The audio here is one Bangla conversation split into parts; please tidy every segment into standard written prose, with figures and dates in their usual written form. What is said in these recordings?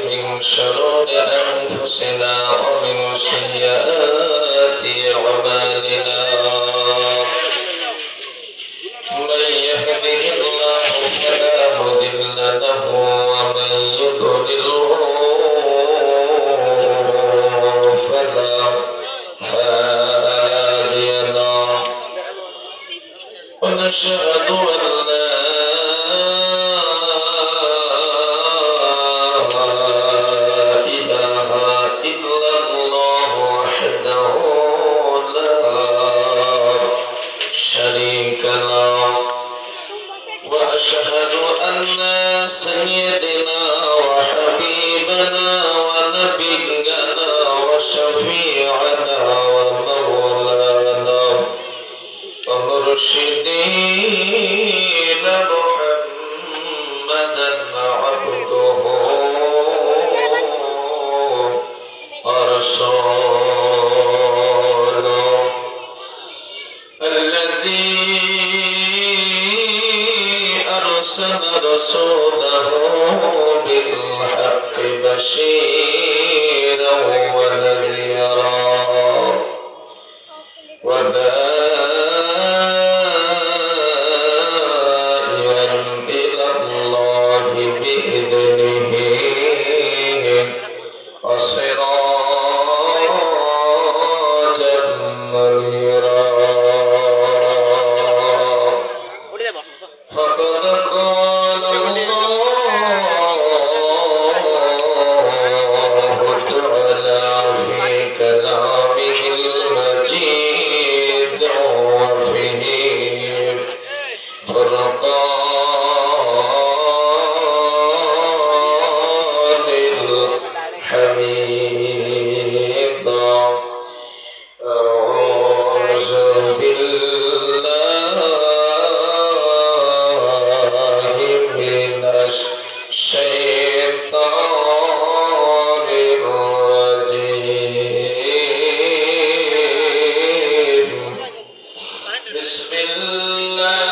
من شرور أنفسنا ومن سيئات أعمالنا من يهده الله فلا مضل له ومن يضلله فلا هادي له ونشهد أن لا إله إلا الله وحده لا شريك له وأشهد أن سيدنا وحبيبنا ونبينا وشفيعنا ومولانا ومرشدينا محمدا عبده ورسوله الذي أرسل رسوله بالحق بشيرا ونذيرا وداعيا إلى الله بإذنه وسراجا منيرا فقد قال الله تعالى في كلامه المجيد وفي فرقان الحميد أعوذ بالله من الشيطان الرجيم بسم الله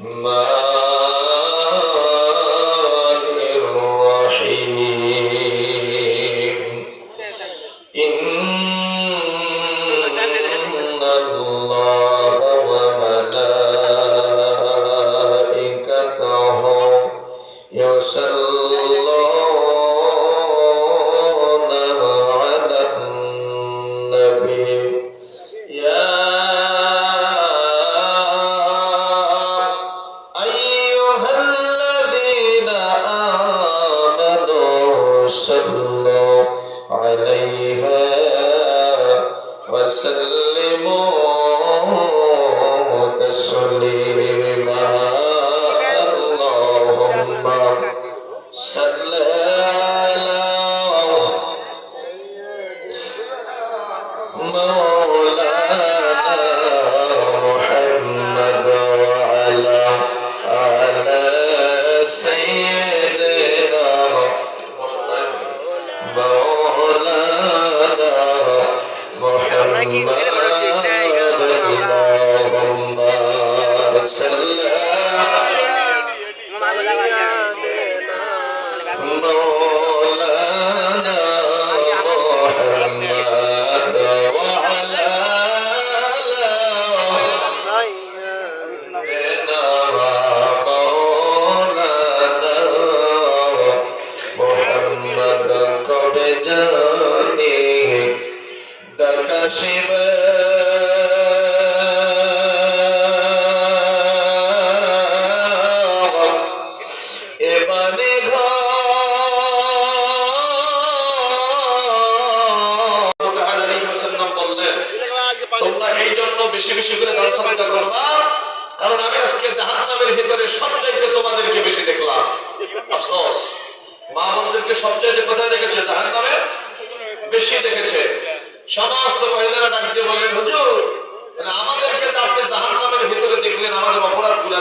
الرحمن الرحيم إن الله وملائكته يصلون على النبي يا أيها الذين آمنوا صلوا عليه وسلموا تسليما اللهم صل على مولانا محمد وعلى آل سيدنا مولانا محمد اللهم صل مولانا محمد وعلى سيدنا مولانا محمد قد جاني دكشف তোমরা এই জন্য বেশি বেশি করে দান সাদকা করবা, কারণ আমি আজকে জাহান্নামের ভিতরে সবচাইতে তোমাদেরকে বেশি দেখলাম। আফসোস, মা বোনদেরকে সবচাইতে কোথায় দেখেছে? জাহান্নামে বেশি দেখেছে। সমস্ত মহিলারা ডাক দিয়ে বললেন, হুজুর আমাদেরকে তো আপনি জাহান্নামের ভিতরে দেখলেন, আমাদের অপরাধগুলা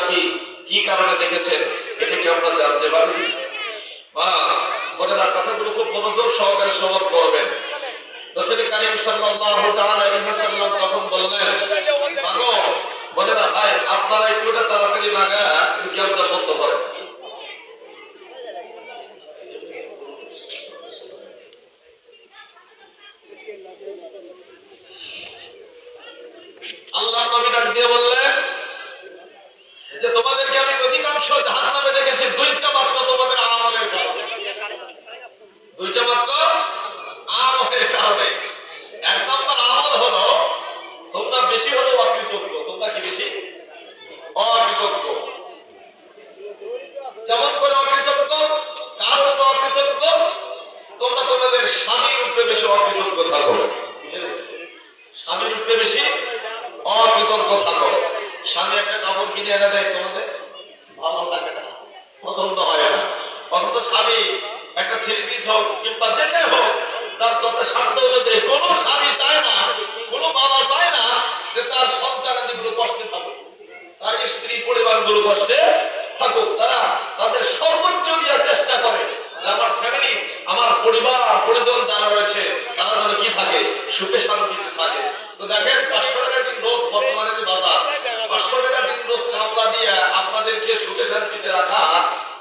কি কারণে দেখেছেন এটা কি আমরা জানতে পারি? মা বোনেরা কথাগুলো খুব মনোযোগ সহকারে শ্রবণ করবেন। রাসূল কারীম সাল্লাল্লাহু তাআলা আলাইহি ওয়াসাল্লাম তখন বললেন, বলে না ভাই আপনারা একটু ওটা তাড়াতাড়ি লাগা একটু ক্যাবটা বন্ধ করেন। আল্লাহ নবী ডাক দিয়ে বললেন যে তোমাদেরকে আমি অধিকাংশ জাহান্নামে দেখেছি দুইটা মাত্র তোমাদের আমলের কারণে, দুইটা মাত্র আমলের কারণে। এক নম্বর আমল হলো তোমরা বেশি হলো অকৃতজ্ঞ। তোমরা কি বেশি অকৃতজ্ঞ? যেমন করে অকৃতজ্ঞ, কার উপর অকৃতজ্ঞ? তোমরা তোমাদের স্বামীর উপরে বেশি অকৃতজ্ঞ থাকো, স্বামীর উপরে বেশি অকৃতজ্ঞ থাকো। স্বামী একটা কাপড় কিনে এনে দেয়, তোমাদের ভালো লাগে না, পছন্দ হয় না, অথচ স্বামী একটা থ্রি পিস হোক কিংবা যেটাই হোক তার কথা সামনে দেয়। কোন স্বামী চায় না, কোন বাবা চায় না যে তার সন্তানাদিগুলো কষ্টে থাকুক, তার স্ত্রী পরিবারগুলো কষ্টে থাকুক। তারা তাদের সর্বোচ্চ দেওয়ার চেষ্টা করে আমার ফ্যামিলি, আমার পরিবার পরিজন যারা রয়েছে তারা যেন কি থাকে, সুখে শান্তিতে থাকে। তো দেখেন 500 টাকা দিন রোজ বর্তমানে যে বাজার, 500 টাকা দিন রোজ কামলা দিয়ে আপনাদেরকে সুখে শান্তিতে রাখা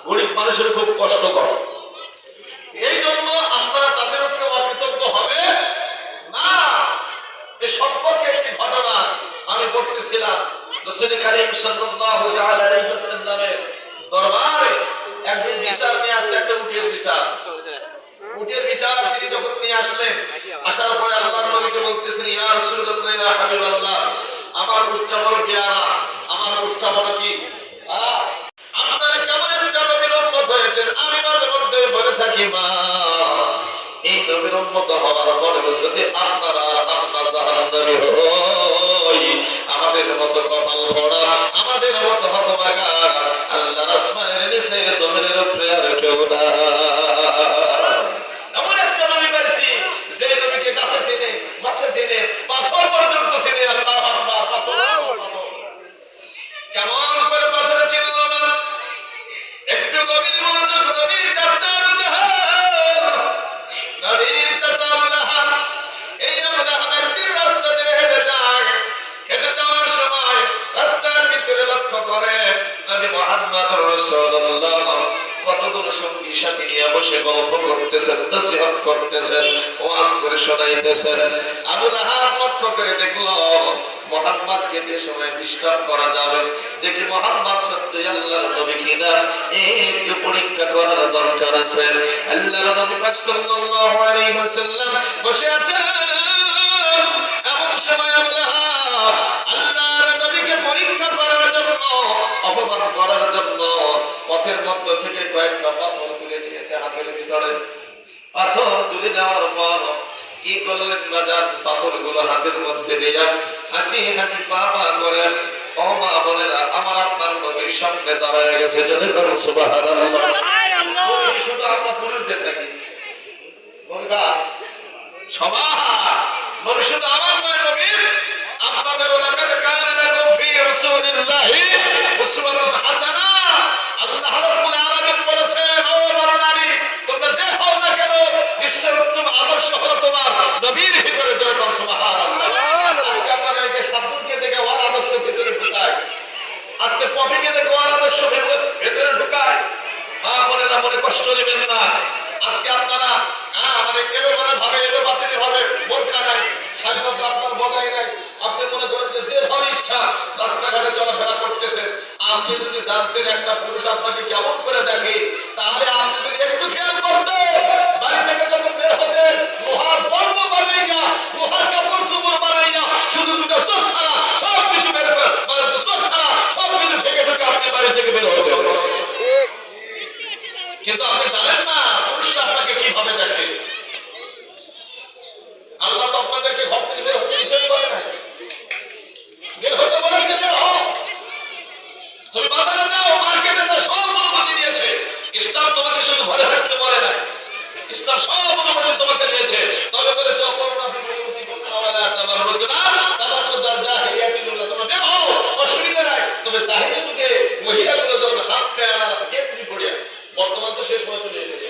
গরিব মানুষের খুব কষ্টকর। এই জন্য আপনারা তাদের উপরে অকৃতজ্ঞ হবে না। এই সম্পর্কে একটি ঘটনা আমি পড়তেছিলাম। রাসূল করিম সাল্লাল্লাহু আলাইহি ওয়াসাল্লামের দরবারে একজন বিচার নিয়ে আসছে, একটা উটের বিচার। উটের বিচার তিনি যখন নিয়ে আসলেন, আসার পরে আল্লাহর নবীকে বলতেছেন, ইয়া রাসূলুল্লাহ, ইয়া হাবিবাল্লাহ, আমার উটটা বড় পেয়ারা, আমার উটটা বড় কি আপনারা কেমন একটা নবীর উম্মত হয়েছেন। আমি মাঝে মধ্যে বলে থাকি, মা এই নবীর উম্মত হওয়ার পরে যদি আপনারা আপনার জাহান্নামী হই, আমাদের মতো কপাল পোড়া, আমাদের মতো হতভাগা আল্লাহ আসমানের নিচে জমিনের উপরে আর কেউ না। এমন একটা নবী পাইছি যে নবীকে কাছে চিনে, মাঠে চিনে, পাথর পর্যন্ত চিনে। আল্লাহু আকবার। পাথর কেমন করে পাথরে চিনল না? একটু গভীর মনোযোগ। নবীর তাসাউলাহা এই আমরা একদিন রাস্তা দিয়ে হেঁটে যায়, হেঁটে যাওয়ার সময় রাস্তার ভিতরে লক্ষ্য করে নবী মুহাম্মদুর রাসূলুল্লাহ কতগুলো সঙ্গী সাথী নিয়ে বসে গল্প করতেছেন, নসিহত করতেছেন, ওয়াজ করে শোনাইতেছেন। আবু লাহাব লক্ষ্য করে দেখলো মুহাম্মদকে যে সময় ডিস্টার্ব করা যাবে, দেখি মুহাম্মদ সত্যি আল্লাহর নবী কিনা একটু পরীক্ষা করার দরকার আছে। আল্লাহর নবী পাক সাল্লাল্লাহু আলাইহি ওয়াসাল্লাম বসে আছেন। এমন সময় আবু লাহাব আল্লাহর নবীকে পরীক্ষা করার জন্য, অপমান করার জন্য পথের মধ্য থেকে কয়েকটা পাথর তুলে নিয়েছে হাতের ভিতরে। পাথর তুলে দেওয়ার পর কি করলেন বাজার, পাথরগুলো হাতের মধ্যে নিয়ে হাঁটি হাঁটি পা পা করে ও মা বোনেরা আমার আপনার নবীর সামনে দাঁড়ায় গেছে। যদি করুন সুবহানাল্লাহ। শুধু আমরা পুরুষদের থাকি সবাই নবী, শুধু আমার নয়, নবীর আপনাদের ওলামায়ে কানা লাকুম ফি রাসূলিল্লাহি উসওয়াতুন হাসানাহ। আল্লাহ রাব্বুল আলামিন বলেছেন, ও নরনারী তোমরা যে হও না কেন বিশ্বের উত্তম আদর্শ হলো তোমার নবীর ভিতরে। জয় বল সুবহানাল্লাহ। আজকে আপনাদেরকে সাধুকে দেখে ওর আদর্শ ভিতরে ঢুকায়, আজকে পপিকে দেখে ওর আদর্শ ভিতরে ঢুকায়। মা বোনেরা মনে কষ্ট নেবেন না। আজকে আপনারা মানে এভাবে ভাবে, এভাবে বাতিল ভাবে, বোরকা নাই, স্বাধীনতা আপনার বজায় নাই, আপনি মনে করেন যে যেভাবে ইচ্ছা রাস্তাঘাটে চলাফেরা করতেছেন। আপনি যদি জানতেন একটা পুরুষ আপনাকে কেমন করে দেখে, তাহলে আপনি যদি একটু খেয়াল করতেন, বাড়ি থেকে যখন বের হতেন লোহার বর্ম বানাই না, লোহার কাপড় চোপড় বানাই না, শুধু দুটো চোখ ছাড়া সব কিছু বের করে, মানে চোখ ছাড়া সব কিছু ঢেকে ঢুকে আপনি বাড়ি থেকে বের হতেন। কিন্তু আপনি জানেন না পুরুষরা আপনাকে কিভাবে দেখে। আল্লাহ তো আপনাদেরকে ঘর থেকে বের হতে নিষেধ করে না, বের হতে বলেছে বের হও। তুমি বাজারে যাও, মার্কেটে যাও, সব অনুমতি দিয়েছে ইসলাম। তোমাকে শুধু ঘরে থাকতে বলে না, ইসলাম সব অনুমতি তোমাকে দিয়েছে। তবে বলেছে অপরণা বিমুতি করতে না, তাবার রোজনা তাবার রোজনা জাহিলিয়াতি গুলো তোমরা বের হও, অসুবিধা নাই। তবে জাহিলি যুগে মহিলাগুলো যখন হাত পায়ে আনা গেঞ্জি পরিয়া, বর্তমান তো সেই সময় চলে এসেছে,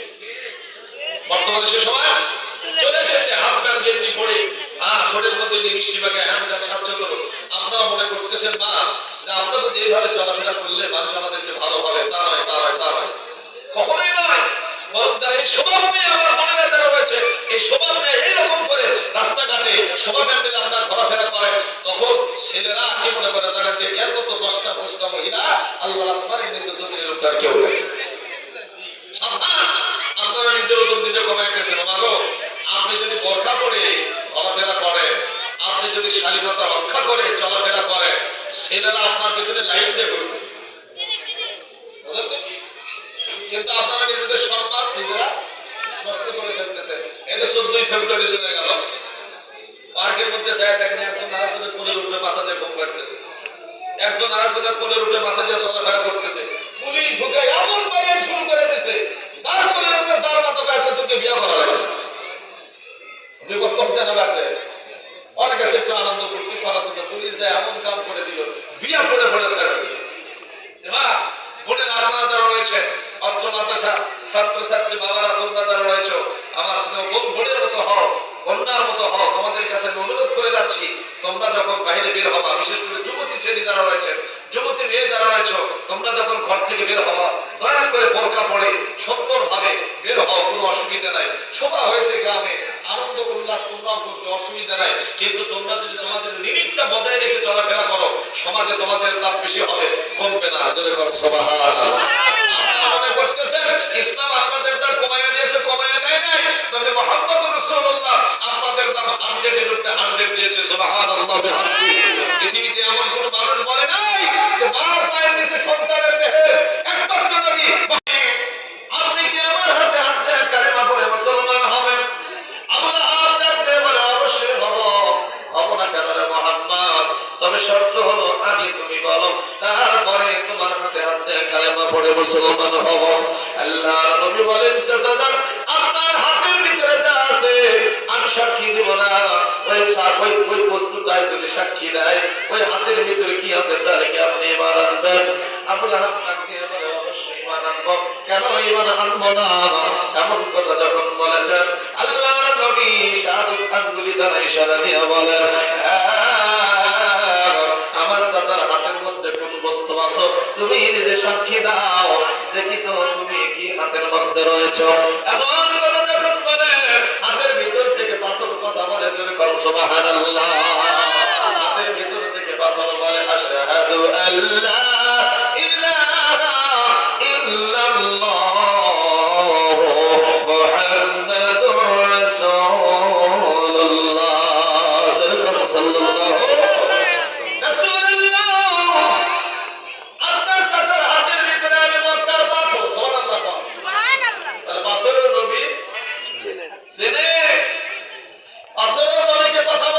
বর্তমানে সে সময় চলে এসেছে, হাত প্যান্ট গেঞ্জি পরে ছোটের মধ্যে মিষ্টি বাগে হ্যাঁ স্বাচ্ছন্দ্য। আপনারা মনে করতেছেন মা এইরকম করে রাস্তাঘাটে সভা প্যান্ডেলে আপনার ঘোরাফেরা করে, তখন ছেলেরা কি মনে করে জানেন যে এর মতো 10টা 20টা মহিলা আল্লাহ আসমানের নিচে জমিনের উপর কেউ নেই। আপনারা নিজের ওজন নিজে কমাইতেছেন। মাগো, আপনি যদি বোরখা পরে ঘোরাফেরা করেন, আপনি যদি শালীনতা রক্ষা করে চলাফেরা করেন, ছেলেরা আপনার পেছনে লাইন দিয়ে করবে, কিন্তু আপনারা নিজেদের সম্মান নিজেরা নষ্ট করে ফেলতেছেন। এই যে 14ই ফেব্রুয়ারি চলে গেল, পার্কের মধ্যে যায় দেখেন একজন আরেকজনের কোলের উপরে মাথা দিয়ে ঘুম পাড়তেছে, একজন আরেকজনের কোলের উপরে মাথা দিয়ে চলাফেরা করতেছে। পুলিশ ঢুকে এমন বাড়িয়ে শুরু করে দিছে, যার কোলের উপরে যার মাথা কাছে তোকে বিয়ে করা লাগে। বিপদ করছে না কাছে অনেক কাছে একটু আনন্দ করতে করার জন্য পুলিশ যায় এমন কাম করে দিল, বিয়া করে পড়ে ছেড়ে দিল। বোনের আপনারা যারা রয়েছে, অত্র মাদ্রাসা ছাত্রছাত্রী বাবারা তোমরা যারা রয়েছ, আমার বোনের মতো হও, কন্যার মতো হও। তোমাদের কাছে আমি অনুরোধ করে যাচ্ছি, তোমরা যখন বাইরে বের হবা, বিশেষ করে যুবতী শ্রেণী যারা রয়েছে, যুবতী মেয়ে যারা রয়েছ, তোমরা যখন ঘর থেকে বের হবা, দয়া করে বোরকা পরে সুন্দরভাবে বের হও, কোনো অসুবিধা নাই। শোভা হয়েছে গ্রামে, আনন্দ উল্লাস তোমরাও করবে, অসুবিধা নাই। কিন্তু তোমরা যদি তোমাদের লিমিটটা বজায় রেখে চলাফেরা করো, সমাজে তোমাদের দাম বেশি হবে, কমবে না। জোরে করো সুবহানাল্লাহ। আপনারা মনে করতেছেন ইসলাম আপনাদের দাম কমাইয়া দিয়েছে? কমাইয়া দেয় নাই। নবী মুহাম্মদুর রাসূলুল্লাহ আপনাদের দাম 100 এর উপরে 100 দিয়েছে। সুবহানাল্লাহ। পৃথিবীতে এমন কোন মানুষ বলে নাই যে মার পায়ের নিচে সন্তানের বেহেশত, একমাত্র নবী। আপনি কি আমার হাতে হাত দিয়ে কালেমা পড়ে মুসলমান হবেন? আমরা হাত দিয়ে বলে অবশ্যই হব। হব না কেন রে মুহাম্মদ? তবে শর্ত হলো আগে তুমি বলো, তারপরে তোমার হাতে হাত দিয়ে কালেমা পড়ে মুসলমান হব। আল্লাহর নবী বলেন, চাচা আপনার হাতের ভিতরে যা আছে আমি সাক্ষী দেব না। ওই বস্তুটাই যদি সাক্ষী দেয়, ওই হাতের ভিতরে কি আছে তাহলে কি আপনি ঈমান আনবেন? আবুল হাসান বলে অবশ্যই ঈমান আনবো। কেন ঈমান আনবো না? এমন কথা যখন বলেছেন, আল্লাহর নবী শাহাদাত আঙ্গুলি দ্বারা ইশারা দিয়ে বলেন, আমার চাচার হাতের মধ্যে কোন বস্তু আছে তুমি নিজে সাক্ষী দাও, দেখি তো তুমি কি হাতের মধ্যে রয়েছে। এমন কথা যখন বলে, হাতের ভিতর থেকে পাথর কথা বলে, তুমি বলো সুবহানাল্লাহ। হাতের ভিতর থেকে পাথর বলে, আশহাদু আল্লা ইলাহা ইল্লাল্লাহ মুহাম্মাদুর রাসূলুল্লাহ। সাল্লাল্লাহু কথা